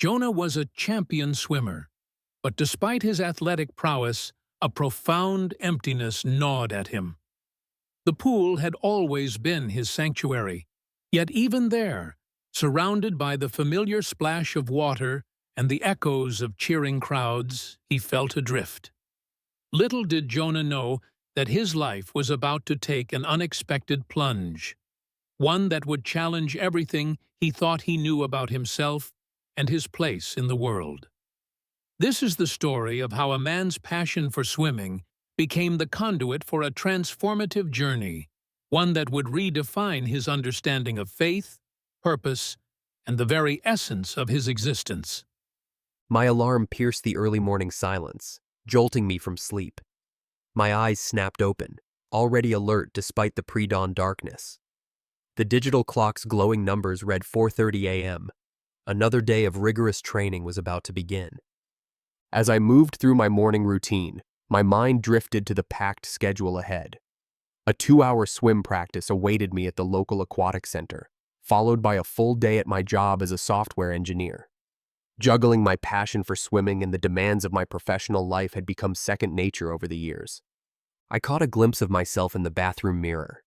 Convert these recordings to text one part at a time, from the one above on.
Jonah was a champion swimmer, but despite his athletic prowess, a profound emptiness gnawed at him. The pool had always been his sanctuary, yet even there, surrounded by the familiar splash of water and the echoes of cheering crowds, he felt adrift. Little did Jonah know that his life was about to take an unexpected plunge, one that would challenge everything he thought he knew about himself and his place in the world. This is the story of how a man's passion for swimming became the conduit for a transformative journey, one that would redefine his understanding of faith, purpose, and the very essence of his existence. My alarm pierced the early morning silence, jolting me from sleep. My eyes snapped open, already alert despite the pre-dawn darkness. The digital clock's glowing numbers read 4:30 a.m. Another day of rigorous training was about to begin. As I moved through my morning routine, my mind drifted to the packed schedule ahead. A 2-hour swim practice awaited me at the local aquatic center, followed by a full day at my job as a software engineer. Juggling my passion for swimming and the demands of my professional life had become second nature over the years. I caught a glimpse of myself in the bathroom mirror.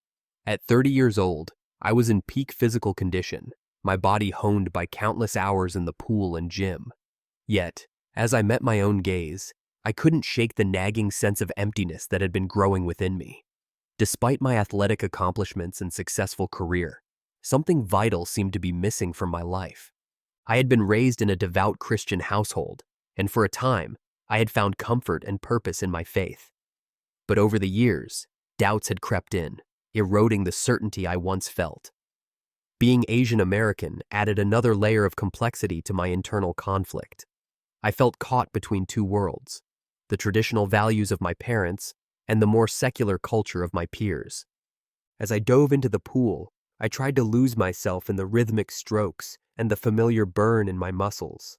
At 30 years old, I was in peak physical condition, my body honed by countless hours in the pool and gym. Yet, as I met my own gaze, I couldn't shake the nagging sense of emptiness that had been growing within me. Despite my athletic accomplishments and successful career, something vital seemed to be missing from my life. I had been raised in a devout Christian household, and for a time, I had found comfort and purpose in my faith. But over the years, doubts had crept in, eroding the certainty I once felt. Being Asian American added another layer of complexity to my internal conflict. I felt caught between two worlds, the traditional values of my parents and the more secular culture of my peers. As I dove into the pool, I tried to lose myself in the rhythmic strokes and the familiar burn in my muscles.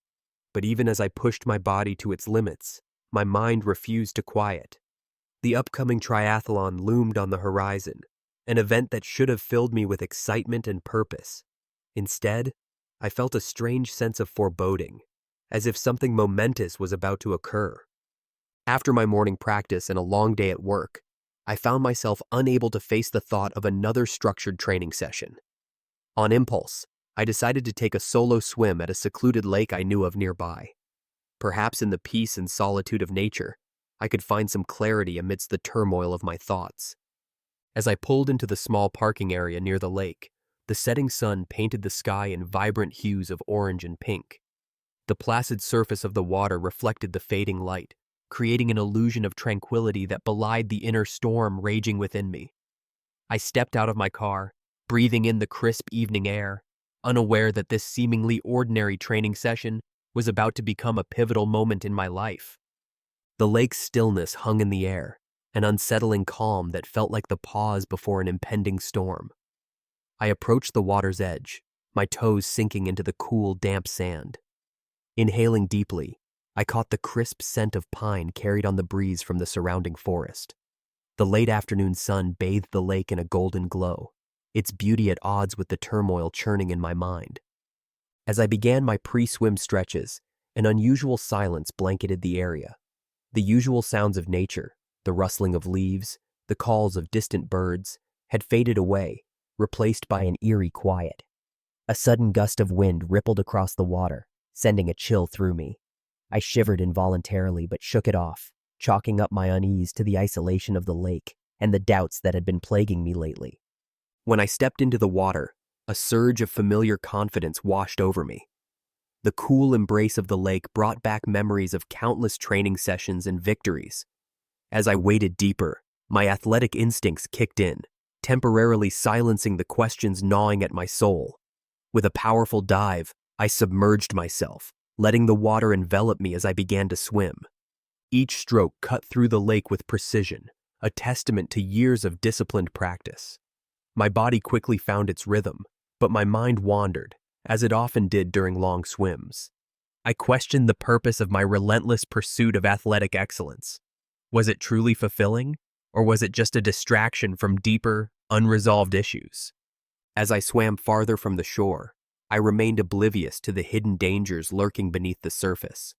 But even as I pushed my body to its limits, my mind refused to quiet. The upcoming triathlon loomed on the horizon, an event that should have filled me with excitement and purpose. Instead, I felt a strange sense of foreboding, as if something momentous was about to occur. After my morning practice and a long day at work, I found myself unable to face the thought of another structured training session. On impulse, I decided to take a solo swim at a secluded lake I knew of nearby. Perhaps in the peace and solitude of nature, I could find some clarity amidst the turmoil of my thoughts. As I pulled into the small parking area near the lake, the setting sun painted the sky in vibrant hues of orange and pink. The placid surface of the water reflected the fading light, creating an illusion of tranquility that belied the inner storm raging within me. I stepped out of my car, breathing in the crisp evening air, unaware that this seemingly ordinary training session was about to become a pivotal moment in my life. The lake's stillness hung in the air, an unsettling calm that felt like the pause before an impending storm. I approached the water's edge, my toes sinking into the cool, damp sand. Inhaling deeply, I caught the crisp scent of pine carried on the breeze from the surrounding forest. The late afternoon sun bathed the lake in a golden glow, its beauty at odds with the turmoil churning in my mind. As I began my pre-swim stretches, an unusual silence blanketed the area. The usual sounds of nature, the rustling of leaves, the calls of distant birds, had faded away, replaced by an eerie quiet. A sudden gust of wind rippled across the water, sending a chill through me. I shivered involuntarily but shook it off, chalking up my unease to the isolation of the lake and the doubts that had been plaguing me lately. When I stepped into the water, a surge of familiar confidence washed over me. The cool embrace of the lake brought back memories of countless training sessions and victories. As I waded deeper, my athletic instincts kicked in, temporarily silencing the questions gnawing at my soul. With a powerful dive, I submerged myself, letting the water envelop me as I began to swim. Each stroke cut through the lake with precision, a testament to years of disciplined practice. My body quickly found its rhythm, but my mind wandered, as it often did during long swims. I questioned the purpose of my relentless pursuit of athletic excellence. Was it truly fulfilling, or was it just a distraction from deeper, unresolved issues? As I swam farther from the shore, I remained oblivious to the hidden dangers lurking beneath the surface.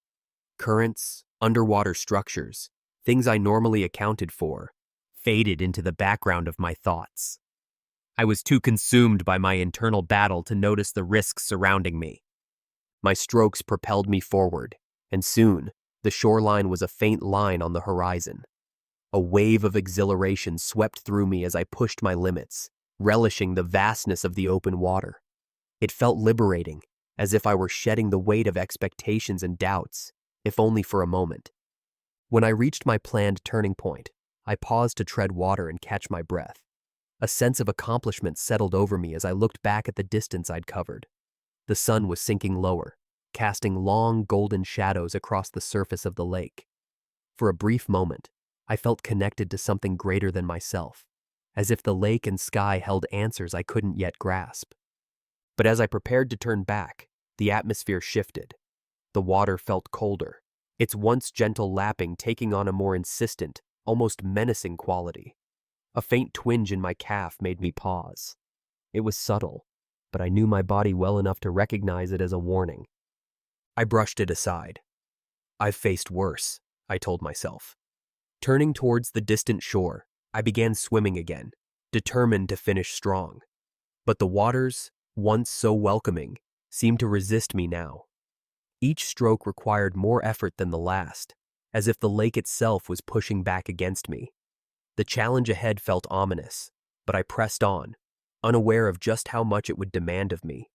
Currents, underwater structures, things I normally accounted for, faded into the background of my thoughts. I was too consumed by my internal battle to notice the risks surrounding me. My strokes propelled me forward, and soon, the shoreline was a faint line on the horizon. A wave of exhilaration swept through me as I pushed my limits, relishing the vastness of the open water. It felt liberating, as if I were shedding the weight of expectations and doubts, if only for a moment. When I reached my planned turning point, I paused to tread water and catch my breath. A sense of accomplishment settled over me as I looked back at the distance I'd covered. The sun was sinking lower, casting long golden shadows across the surface of the lake. For a brief moment, I felt connected to something greater than myself, as if the lake and sky held answers I couldn't yet grasp. But as I prepared to turn back, the atmosphere shifted. The water felt colder, its once gentle lapping taking on a more insistent, almost menacing quality. A faint twinge in my calf made me pause. It was subtle, but I knew my body well enough to recognize it as a warning. I brushed it aside. I've faced worse, I told myself. Turning towards the distant shore, I began swimming again, determined to finish strong. But the waters, once so welcoming, seemed to resist me now. Each stroke required more effort than the last, as if the lake itself was pushing back against me. The challenge ahead felt ominous, but I pressed on, unaware of just how much it would demand of me.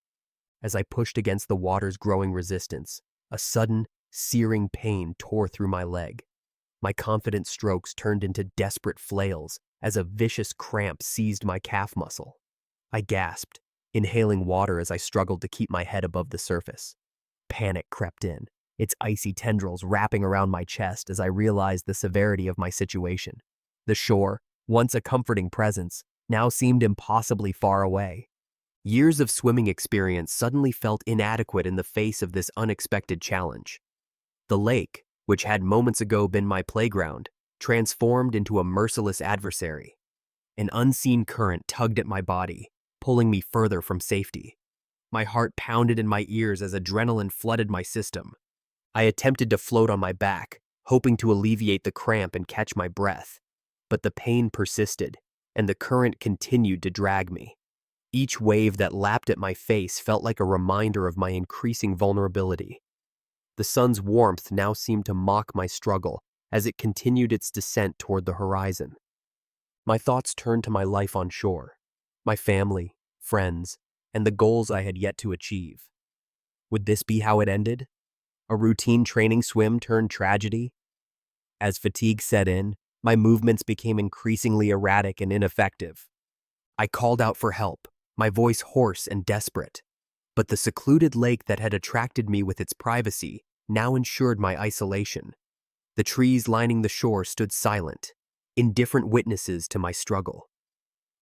As I pushed against the water's growing resistance, a sudden, searing pain tore through my leg. My confident strokes turned into desperate flails as a vicious cramp seized my calf muscle. I gasped, inhaling water as I struggled to keep my head above the surface. Panic crept in, its icy tendrils wrapping around my chest as I realized the severity of my situation. The shore, once a comforting presence, now seemed impossibly far away. Years of swimming experience suddenly felt inadequate in the face of this unexpected challenge. The lake, which had moments ago been my playground, transformed into a merciless adversary. An unseen current tugged at my body, pulling me further from safety. My heart pounded in my ears as adrenaline flooded my system. I attempted to float on my back, hoping to alleviate the cramp and catch my breath. But the pain persisted, and the current continued to drag me. Each wave that lapped at my face felt like a reminder of my increasing vulnerability. The sun's warmth now seemed to mock my struggle as it continued its descent toward the horizon. My thoughts turned to my life on shore, my family, friends, and the goals I had yet to achieve. Would this be how it ended? A routine training swim turned tragedy? As fatigue set in, my movements became increasingly erratic and ineffective. I called out for help, my voice hoarse and desperate. But the secluded lake that had attracted me with its privacy now ensured my isolation. The trees lining the shore stood silent, indifferent witnesses to my struggle.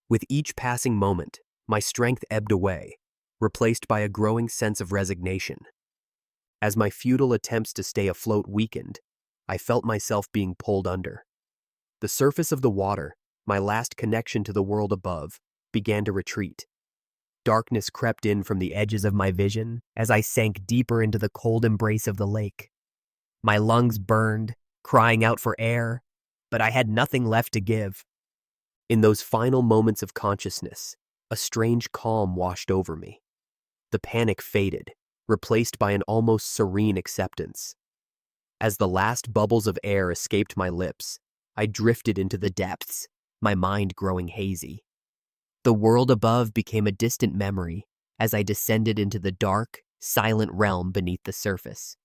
With each passing moment, my strength ebbed away, replaced by a growing sense of resignation. As my futile attempts to stay afloat weakened, I felt myself being pulled under. The surface of the water, my last connection to the world above, began to retreat. Darkness crept in from the edges of my vision as I sank deeper into the cold embrace of the lake. My lungs burned, crying out for air, but I had nothing left to give. In those final moments of consciousness, a strange calm washed over me. The panic faded, replaced by an almost serene acceptance. As the last bubbles of air escaped my lips, I drifted into the depths, my mind growing hazy. The world above became a distant memory as I descended into the dark, silent realm beneath the surface.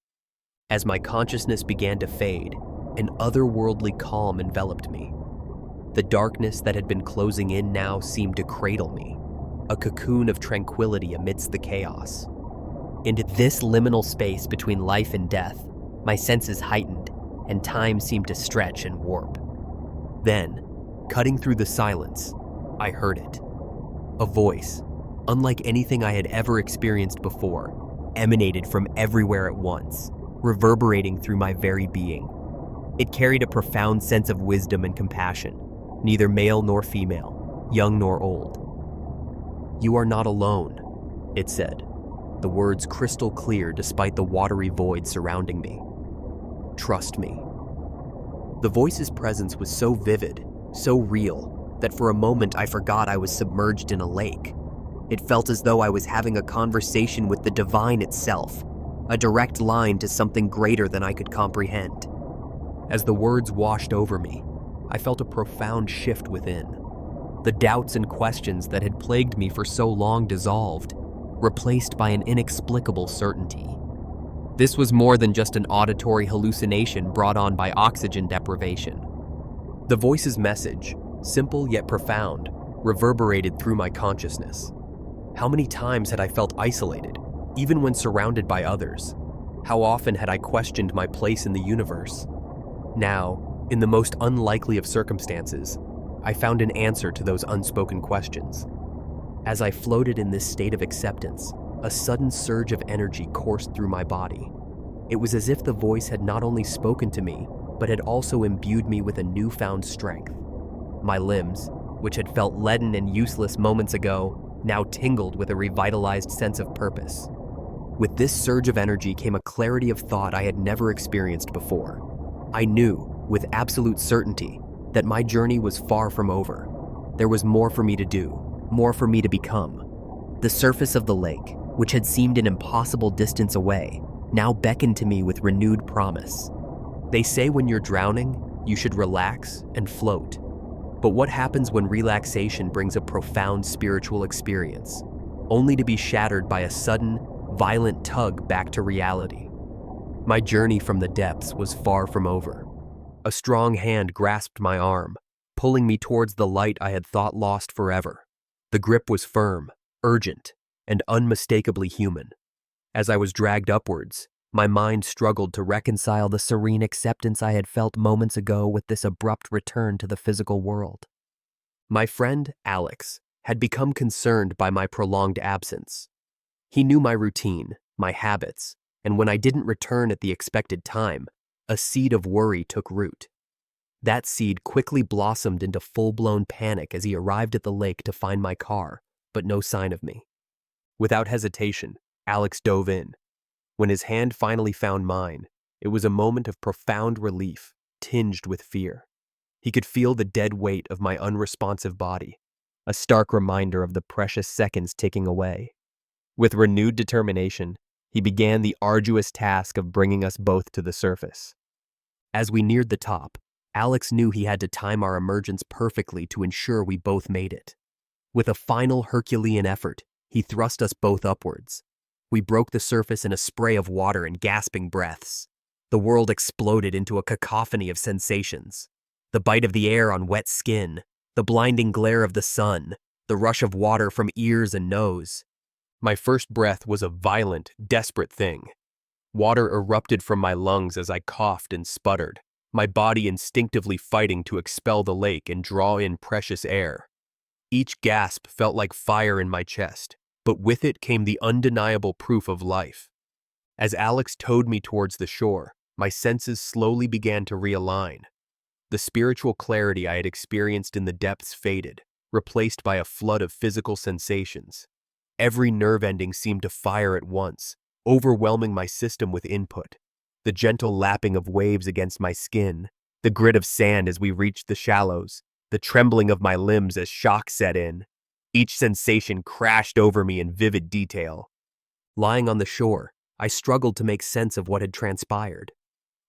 As my consciousness began to fade, an otherworldly calm enveloped me. The darkness that had been closing in now seemed to cradle me, a cocoon of tranquility amidst the chaos. Into this liminal space between life and death, my senses heightened, and time seemed to stretch and warp. Then, cutting through the silence, I heard it. A voice, unlike anything I had ever experienced before, emanated from everywhere at once, reverberating through my very being. It carried a profound sense of wisdom and compassion, neither male nor female, young nor old. "You are not alone," it said. the words crystal clear despite the watery void surrounding me. Trust me. The voice's presence was so vivid, so real, that for a moment I forgot I was submerged in a lake. It felt as though I was having a conversation with the divine itself, a direct line to something greater than I could comprehend. As the words washed over me, I felt a profound shift within. The doubts and questions that had plagued me for so long dissolved, replaced by an inexplicable certainty. This was more than just an auditory hallucination brought on by oxygen deprivation. The voice's message, simple yet profound, reverberated through my consciousness. How many times had I felt isolated, even when surrounded by others? How often had I questioned my place in the universe? Now, in the most unlikely of circumstances, I found an answer to those unspoken questions. As I floated in this state of acceptance, a sudden surge of energy coursed through my body. It was as if the voice had not only spoken to me, but had also imbued me with a newfound strength. My limbs, which had felt leaden and useless moments ago, now tingled with a revitalized sense of purpose. With this surge of energy came a clarity of thought I had never experienced before. I knew, with absolute certainty, that my journey was far from over. There was more for me to do, more for me to become. The surface of the lake, which had seemed an impossible distance away, now beckoned to me with renewed promise. They say when you're drowning, you should relax and float. But what happens when relaxation brings a profound spiritual experience, only to be shattered by a sudden, violent tug back to reality? My journey from the depths was far from over. A strong hand grasped my arm, pulling me towards the light I had thought lost forever. The grip was firm, urgent, and unmistakably human. As I was dragged upwards, my mind struggled to reconcile the serene acceptance I had felt moments ago with this abrupt return to the physical world. My friend, Alex, had become concerned by my prolonged absence. He knew my routine, my habits, and when I didn't return at the expected time, a seed of worry took root. That seed quickly blossomed into full-blown panic as he arrived at the lake to find my car, but no sign of me. Without hesitation, Alex dove in. When his hand finally found mine, it was a moment of profound relief, tinged with fear. He could feel the dead weight of my unresponsive body, a stark reminder of the precious seconds ticking away. With renewed determination, he began the arduous task of bringing us both to the surface. As we neared the top, Alex knew he had to time our emergence perfectly to ensure we both made it. With a final Herculean effort, he thrust us both upwards. We broke the surface in a spray of water and gasping breaths. The world exploded into a cacophony of sensations. The bite of the air on wet skin, the blinding glare of the sun, the rush of water from ears and nose. My first breath was a violent, desperate thing. Water erupted from my lungs as I coughed and sputtered, my body instinctively fighting to expel the lake and draw in precious air. Each gasp felt like fire in my chest, but with it came the undeniable proof of life. As Alex towed me towards the shore, my senses slowly began to realign. The spiritual clarity I had experienced in the depths faded, replaced by a flood of physical sensations. Every nerve ending seemed to fire at once, overwhelming my system with input. The gentle lapping of waves against my skin, the grit of sand as we reached the shallows, the trembling of my limbs as shock set in. Each sensation crashed over me in vivid detail. Lying on the shore, I struggled to make sense of what had transpired.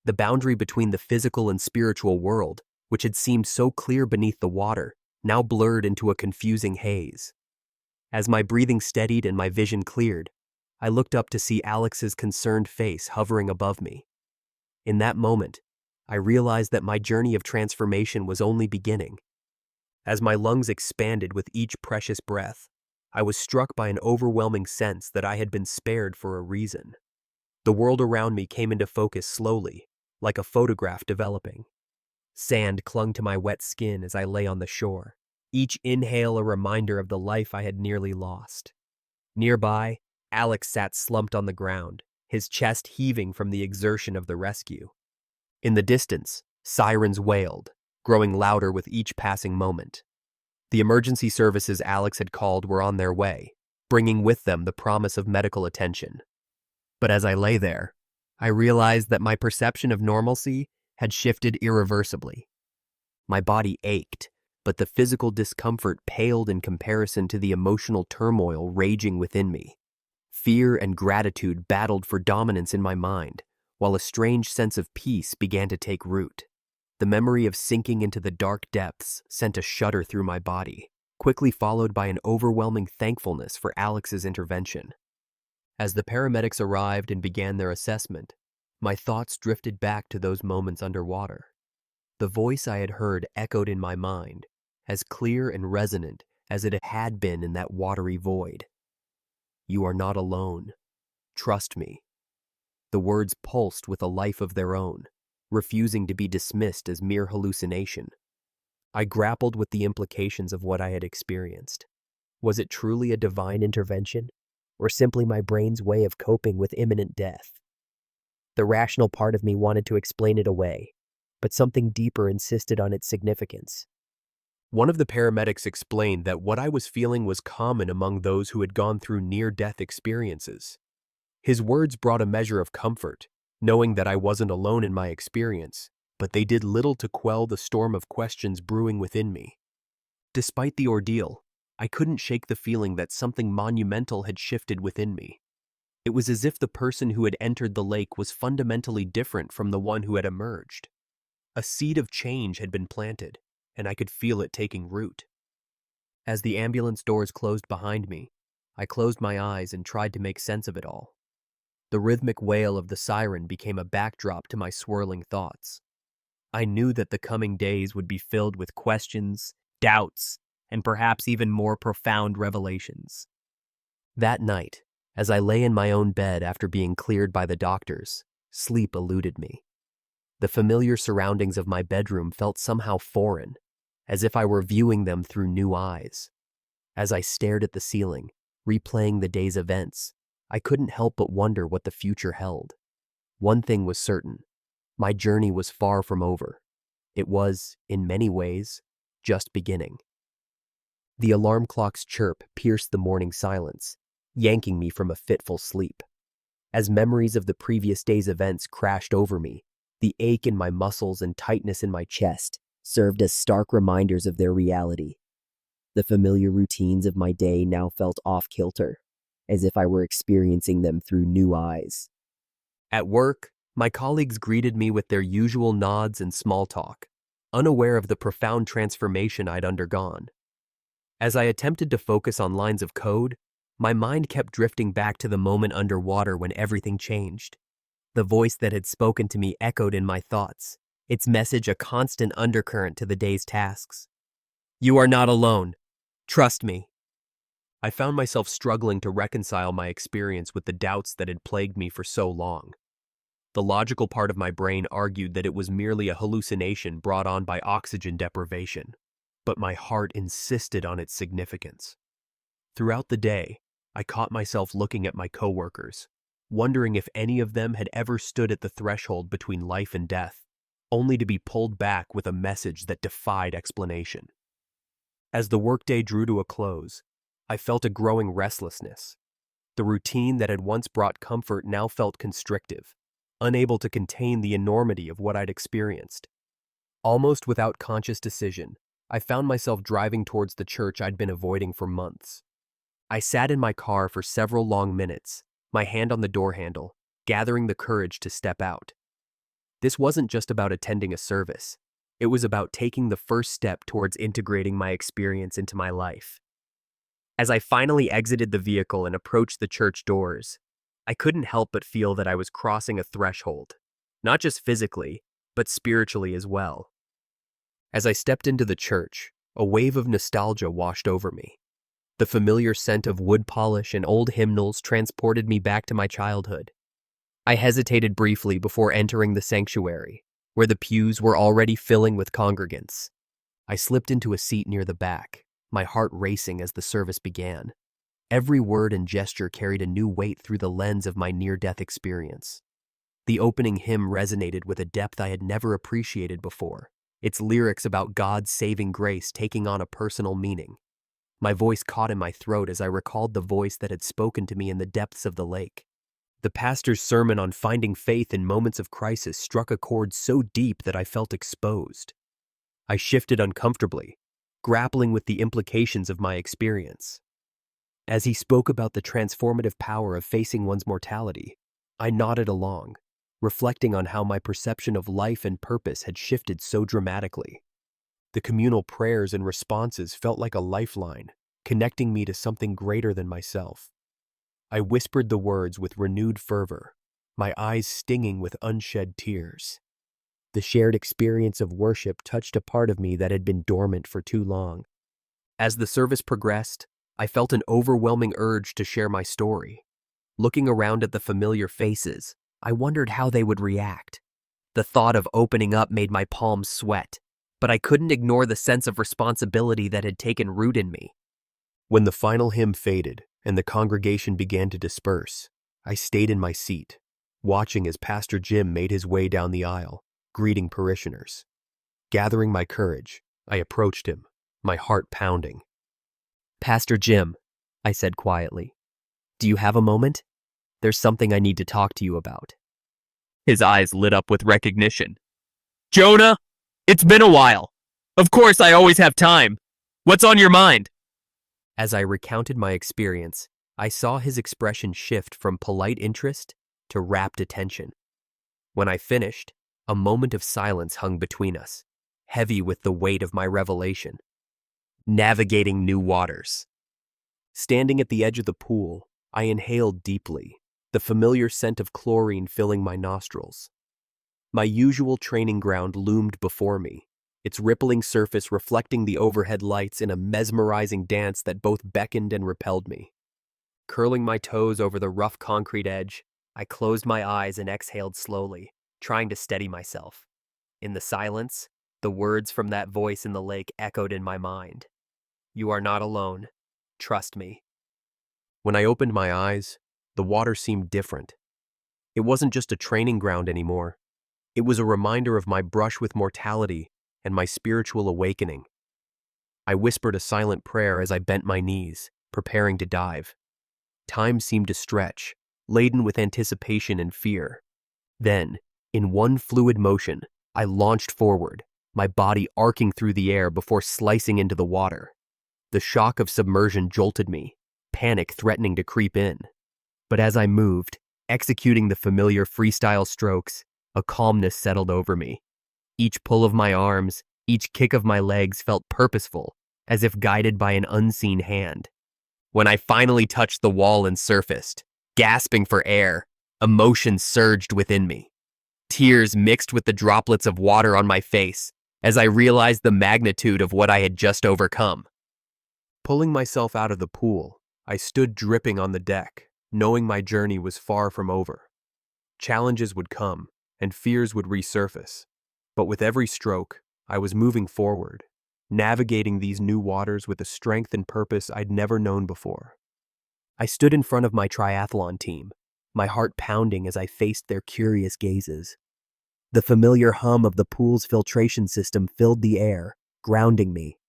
The boundary between the physical and spiritual world, which had seemed so clear beneath the water, now blurred into a confusing haze. As my breathing steadied and my vision cleared, I looked up to see Alex's concerned face hovering above me. In that moment, I realized that my journey of transformation was only beginning. As my lungs expanded with each precious breath, I was struck by an overwhelming sense that I had been spared for a reason. The world around me came into focus slowly, like a photograph developing. Sand clung to my wet skin as I lay on the shore, each inhale a reminder of the life I had nearly lost. Nearby, Alex sat slumped on the ground, his chest heaving from the exertion of the rescue. In the distance, sirens wailed, growing louder with each passing moment. The emergency services Alex had called were on their way, bringing with them the promise of medical attention. But as I lay there, I realized that my perception of normalcy had shifted irreversibly. My body ached, but the physical discomfort paled in comparison to the emotional turmoil raging within me. Fear and gratitude battled for dominance in my mind, while a strange sense of peace began to take root. The memory of sinking into the dark depths sent a shudder through my body, quickly followed by an overwhelming thankfulness for Alex's intervention. As the paramedics arrived and began their assessment, my thoughts drifted back to those moments underwater. The voice I had heard echoed in my mind, as clear and resonant as it had been in that watery void. "You are not alone. Trust me." The words pulsed with a life of their own, refusing to be dismissed as mere hallucination. I grappled with the implications of what I had experienced. Was it truly a divine intervention, or simply my brain's way of coping with imminent death? The rational part of me wanted to explain it away, but something deeper insisted on its significance. One of the paramedics explained that what I was feeling was common among those who had gone through near-death experiences. His words brought a measure of comfort, knowing that I wasn't alone in my experience, but they did little to quell the storm of questions brewing within me. Despite the ordeal, I couldn't shake the feeling that something monumental had shifted within me. It was as if the person who had entered the lake was fundamentally different from the one who had emerged. A seed of change had been planted, and I could feel it taking root. As the ambulance doors closed behind me, I closed my eyes and tried to make sense of it all. The rhythmic wail of the siren became a backdrop to my swirling thoughts. I knew that the coming days would be filled with questions, doubts, and perhaps even more profound revelations. That night, as I lay in my own bed after being cleared by the doctors, sleep eluded me. The familiar surroundings of my bedroom felt somehow foreign, as if I were viewing them through new eyes. As I stared at the ceiling, replaying the day's events, I couldn't help but wonder what the future held. One thing was certain: my journey was far from over. It was, in many ways, just beginning. The alarm clock's chirp pierced the morning silence, yanking me from a fitful sleep. As memories of the previous day's events crashed over me, the ache in my muscles and tightness in my chest served as stark reminders of their reality. The familiar routines of my day now felt off-kilter, as if I were experiencing them through new eyes. At work, my colleagues greeted me with their usual nods and small talk, unaware of the profound transformation I'd undergone. As I attempted to focus on lines of code, my mind kept drifting back to the moment underwater when everything changed. The voice that had spoken to me echoed in my thoughts, its message a constant undercurrent to the day's tasks. "You are not alone. Trust me." I found myself struggling to reconcile my experience with the doubts that had plagued me for so long. The logical part of my brain argued that it was merely a hallucination brought on by oxygen deprivation, but my heart insisted on its significance. Throughout the day, I caught myself looking at my coworkers, wondering if any of them had ever stood at the threshold between life and death, only to be pulled back with a message that defied explanation. As the workday drew to a close, I felt a growing restlessness. The routine that had once brought comfort now felt constrictive, unable to contain the enormity of what I'd experienced. Almost without conscious decision, I found myself driving towards the church I'd been avoiding for months. I sat in my car for several long minutes, my hand on the door handle, gathering the courage to step out. This wasn't just about attending a service. It was about taking the first step towards integrating my experience into my life. As I finally exited the vehicle and approached the church doors, I couldn't help but feel that I was crossing a threshold, not just physically, but spiritually as well. As I stepped into the church, a wave of nostalgia washed over me. The familiar scent of wood polish and old hymnals transported me back to my childhood. I hesitated briefly before entering the sanctuary, where the pews were already filling with congregants. I slipped into a seat near the back, my heart racing as the service began. Every word and gesture carried a new weight through the lens of my near-death experience. The opening hymn resonated with a depth I had never appreciated before, its lyrics about God's saving grace taking on a personal meaning. My voice caught in my throat as I recalled the voice that had spoken to me in the depths of the lake. The pastor's sermon on finding faith in moments of crisis struck a chord so deep that I felt exposed. I shifted uncomfortably, grappling with the implications of my experience. As he spoke about the transformative power of facing one's mortality, I nodded along, reflecting on how my perception of life and purpose had shifted so dramatically. The communal prayers and responses felt like a lifeline, connecting me to something greater than myself. I whispered the words with renewed fervor, my eyes stinging with unshed tears. The shared experience of worship touched a part of me that had been dormant for too long. As the service progressed, I felt an overwhelming urge to share my story. Looking around at the familiar faces, I wondered how they would react. The thought of opening up made my palms sweat, but I couldn't ignore the sense of responsibility that had taken root in me. When the final hymn faded and the congregation began to disperse, I stayed in my seat, watching as Pastor Jim made his way down the aisle, greeting parishioners. Gathering my courage, I approached him, my heart pounding. "Pastor Jim," I said quietly, "do you have a moment? There's something I need to talk to you about." His eyes lit up with recognition. "Jonah, it's been a while. Of course, I always have time. What's on your mind?" As I recounted my experience, I saw his expression shift from polite interest to rapt attention. When I finished, a moment of silence hung between us, heavy with the weight of my revelation. Navigating new waters. Standing at the edge of the pool, I inhaled deeply, the familiar scent of chlorine filling my nostrils. My usual training ground loomed before me, its rippling surface reflecting the overhead lights in a mesmerizing dance that both beckoned and repelled me. Curling my toes over the rough concrete edge, I closed my eyes and exhaled slowly, trying to steady myself. In the silence, the words from that voice in the lake echoed in my mind. "You are not alone. Trust me." When I opened my eyes, the water seemed different. It wasn't just a training ground anymore. It was a reminder of my brush with mortality and my spiritual awakening. I whispered a silent prayer as I bent my knees, preparing to dive. Time seemed to stretch, laden with anticipation and fear. Then, in one fluid motion, I launched forward, my body arcing through the air before slicing into the water. The shock of submersion jolted me, panic threatening to creep in. But as I moved, executing the familiar freestyle strokes, a calmness settled over me. Each pull of my arms, each kick of my legs felt purposeful, as if guided by an unseen hand. When I finally touched the wall and surfaced, gasping for air, emotion surged within me. Tears mixed with the droplets of water on my face as I realized the magnitude of what I had just overcome. Pulling myself out of the pool, I stood dripping on the deck, knowing my journey was far from over. Challenges would come, and fears would resurface. But with every stroke, I was moving forward, navigating these new waters with a strength and purpose I'd never known before. I stood in front of my triathlon team, my heart pounding as I faced their curious gazes. The familiar hum of the pool's filtration system filled the air, grounding me.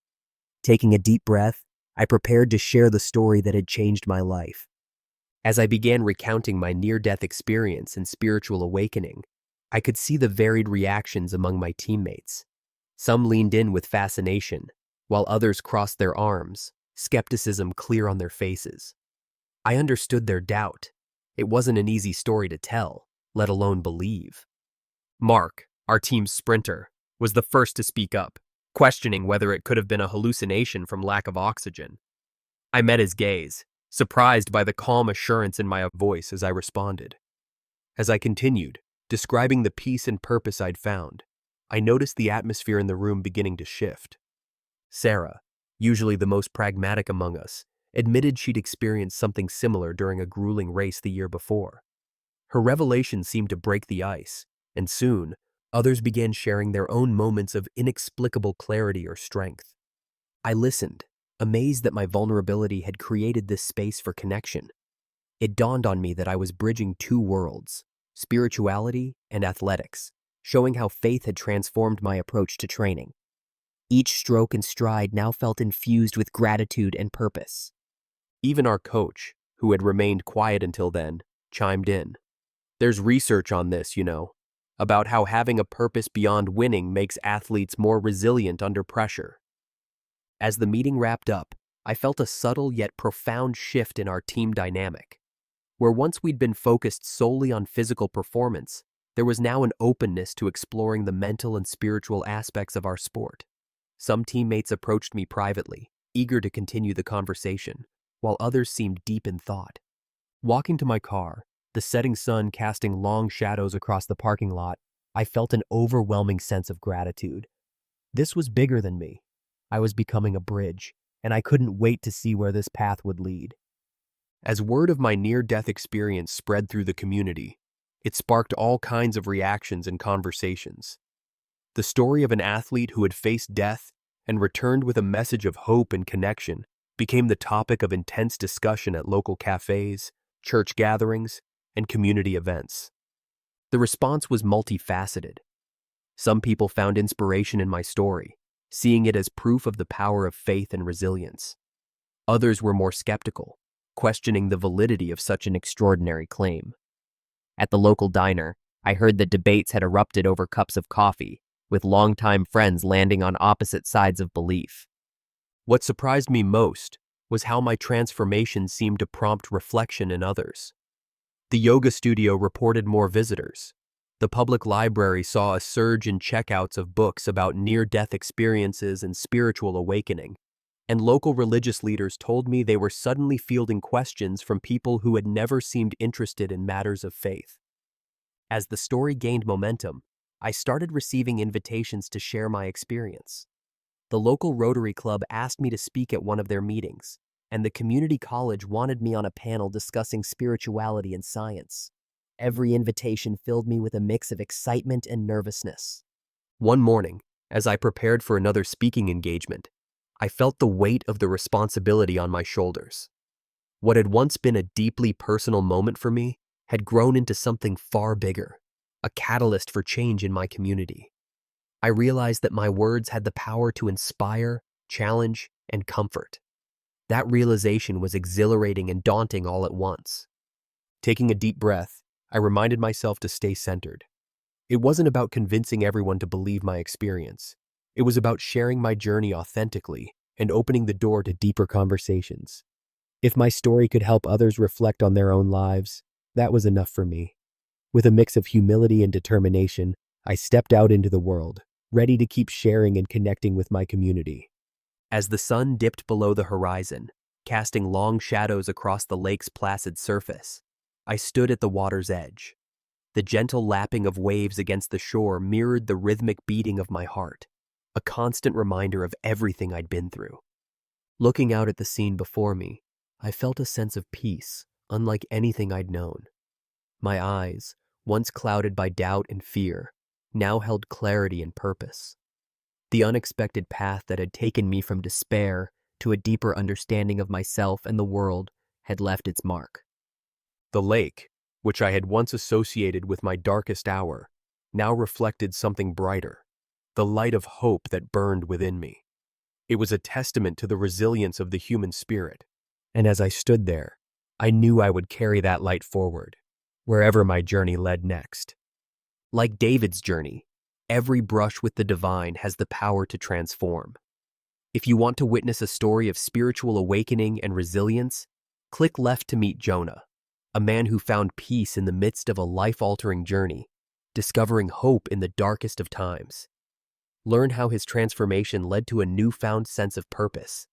Taking a deep breath, I prepared to share the story that had changed my life. As I began recounting my near-death experience and spiritual awakening, I could see the varied reactions among my teammates. Some leaned in with fascination, while others crossed their arms, skepticism clear on their faces. I understood their doubt. It wasn't an easy story to tell, let alone believe. Mark, our team's sprinter, was the first to speak up, questioning whether it could have been a hallucination from lack of oxygen. I met his gaze, surprised by the calm assurance in my voice as I responded. As I continued, describing the peace and purpose I'd found, I noticed the atmosphere in the room beginning to shift. Sarah, usually the most pragmatic among us, admitted she'd experienced something similar during a grueling race the year before. Her revelation seemed to break the ice, and soon, others began sharing their own moments of inexplicable clarity or strength. I listened, amazed that my vulnerability had created this space for connection. It dawned on me that I was bridging two worlds, spirituality and athletics, showing how faith had transformed my approach to training. Each stroke and stride now felt infused with gratitude and purpose. Even our coach, who had remained quiet until then, chimed in. There's research on this, about how having a purpose beyond winning makes athletes more resilient under pressure. As the meeting wrapped up, I felt a subtle yet profound shift in our team dynamic. Where once we'd been focused solely on physical performance, there was now an openness to exploring the mental and spiritual aspects of our sport. Some teammates approached me privately, eager to continue the conversation, while others seemed deep in thought. Walking to my car, the setting sun casting long shadows across the parking lot, I felt an overwhelming sense of gratitude. This was bigger than me. I was becoming a bridge, and I couldn't wait to see where this path would lead. As word of my near-death experience spread through the community, it sparked all kinds of reactions and conversations. The story of an athlete who had faced death and returned with a message of hope and connection became the topic of intense discussion at local cafes, church gatherings, and community events. The response was multifaceted. Some people found inspiration in my story, seeing it as proof of the power of faith and resilience. Others were more skeptical, questioning the validity of such an extraordinary claim. At the local diner, I heard that debates had erupted over cups of coffee, with longtime friends landing on opposite sides of belief. What surprised me most was how my transformation seemed to prompt reflection in others. The yoga studio reported more visitors. The public library saw a surge in checkouts of books about near-death experiences and spiritual awakening, and local religious leaders told me they were suddenly fielding questions from people who had never seemed interested in matters of faith. As the story gained momentum, I started receiving invitations to share my experience. The local Rotary Club asked me to speak at one of their meetings, and the community college wanted me on a panel discussing spirituality and science. Every invitation filled me with a mix of excitement and nervousness. One morning, as I prepared for another speaking engagement, I felt the weight of the responsibility on my shoulders. What had once been a deeply personal moment for me had grown into something far bigger, a catalyst for change in my community. I realized that my words had the power to inspire, challenge, and comfort. That realization was exhilarating and daunting all at once. Taking a deep breath, I reminded myself to stay centered. It wasn't about convincing everyone to believe my experience. It was about sharing my journey authentically and opening the door to deeper conversations. If my story could help others reflect on their own lives, that was enough for me. With a mix of humility and determination, I stepped out into the world, ready to keep sharing and connecting with my community. As the sun dipped below the horizon, casting long shadows across the lake's placid surface, I stood at the water's edge. The gentle lapping of waves against the shore mirrored the rhythmic beating of my heart, a constant reminder of everything I'd been through. Looking out at the scene before me, I felt a sense of peace, unlike anything I'd known. My eyes, once clouded by doubt and fear, now held clarity and purpose. The unexpected path that had taken me from despair to a deeper understanding of myself and the world had left its mark. The lake, which I had once associated with my darkest hour, now reflected something brighter, the light of hope that burned within me. It was a testament to the resilience of the human spirit, and as I stood there, I knew I would carry that light forward, wherever my journey led next. Like David's journey, every brush with the divine has the power to transform. If you want to witness a story of spiritual awakening and resilience, click left to meet Jonah, a man who found peace in the midst of a life-altering journey, discovering hope in the darkest of times. Learn how his transformation led to a newfound sense of purpose